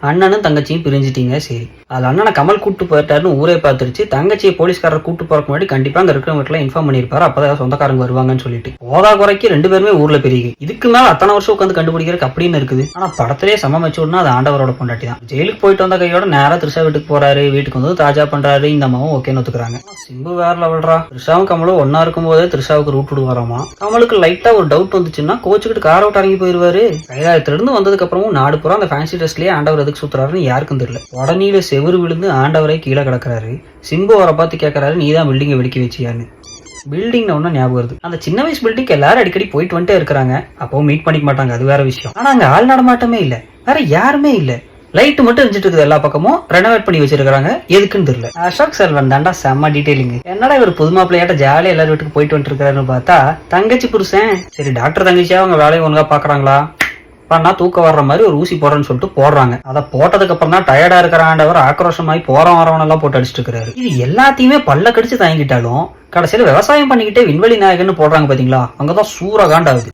அண்ணனும் தங்கச்சியும் பிரிஞ்சிட்டீங்க, சரி. அது அண்ணனை கமல் கூட்டு போயிட்டாருன்னு ஊரே பார்த்துருச்சு. தங்கச்சியை போலீஸ்காரர் கூட்டு போறதுக்கு முன்னாடி கண்டிப்பா அங்க இருக்கிறவங்க இன்ஃபார்ம் பண்ணிருப்பாரு, அப்பதான் சொந்தக்காரங்க வருவாங்கன்னு சொல்லிட்டு. போதா குறைக்கு 2 பேருமே ஊர்ல பெரிய. இதுக்கு மேல அத்தனை வருஷம் உட்காந்து கண்டுபிடிக்கிறதுக்கு அப்படின்னு இருக்குது. ஆனா படத்திலேயே சம மெச்சூர்னா அது ஆண்டவரோட பொண்டாட்டி தான். ஜெயிலுக்கு போயிட்டு வந்த கையோட நேரா த்ரிஷா வீட்டுக்கு போறாரு. வீட்டுக்கு வந்து தாஜா பண்றாரு. இந்த அம்மாவும் ஓகேன்னு ஒத்துக்குறாங்க. சிம்பு வேற லெவல்ரா. த்ரிஷாவும் கமலும் ஒன்னா இருக்கும் போதே த்ரிஷாவுக்கு ரூட் விடுவாராமா. கமலுக்கு லைட்டா ஒரு டவுட் வந்துச்சுன்னா கோச்சுக்கிட்டு கார் அவுட் இறங்கி போயிருவாரு. கைலாயத்துல இருந்து வந்ததுக்கு அப்புறமும் நாடு பூரா அந்த ஃபேன்சி ட்ரெஸ்லயே ஆண்டவர் எதுக்கு சுத்துறாருன்னு யாருக்கும் தெரியல. உடனே செவுரு விழுந்து ஆண்டவரை கீழே கிடக்குறாரு. சிம்பு அவரை பார்த்து கேட்கறாரு, நீதான் பில்டிங்கை வெடிக்க வச்சியான்னு. பில்டிங் ஒன்னும் ஞாபகம் வருது. அந்த சின்ன வயசு பில்டிங் எல்லாரும் அடிக்கடி போயிட்டு வந்துட்டே இருக்காங்க. அப்போ மீட் பண்ணிக்க மாட்டாங்க, அது வேற விஷயம். ஆனா அங்க ஆள் நடமாட்டமே இல்ல, வேற யாருமே இல்ல. லைட் மட்டும் இருந்துட்டு இருக்குது. எல்லா பக்கமும் ரெனோவேட் பண்ணி வச்சிருக்காங்க. எதுக்குன்னு தெரியல. அசோக் செல்வன் தாண்டா செம்ம டீடைலிங். என்னடா இவர் புதுமா பிள்ளையாட்ட ஜாலியா எல்லாரும் வீட்டுக்கு போயிட்டு வந்துட்டு இருக்காருன்னு பார்த்தா தங்கச்சி புருஷன். சரி, டாக்டர் தங்கச்சியா அவங்க வேலையை ஒழுங்கா பாக்குறாங்களா பண்ணா தூக்க வர்ற மாதிரி ஒரு ஊசி போடுறேன்னு சொல்லிட்டு போடுறாங்க. அதை போட்டதுக்கு அப்புறம் தான் டயர்டா இருக்கிற ஆண்டவர் ஆக்ரோஷமாயி வரவன் எல்லாம் போட்டு அடிச்சுட்டு இருக்காரு. இது எல்லாத்தையுமே பல்ல கடிச்சு தாங்கிட்டாலும் கடைசியில விவசாயம் பண்ணிக்கிட்டே விண்வெளி நாயகன்னு போடுறாங்க பாத்தீங்களா, அங்கதான் சூற காண்டாகுது.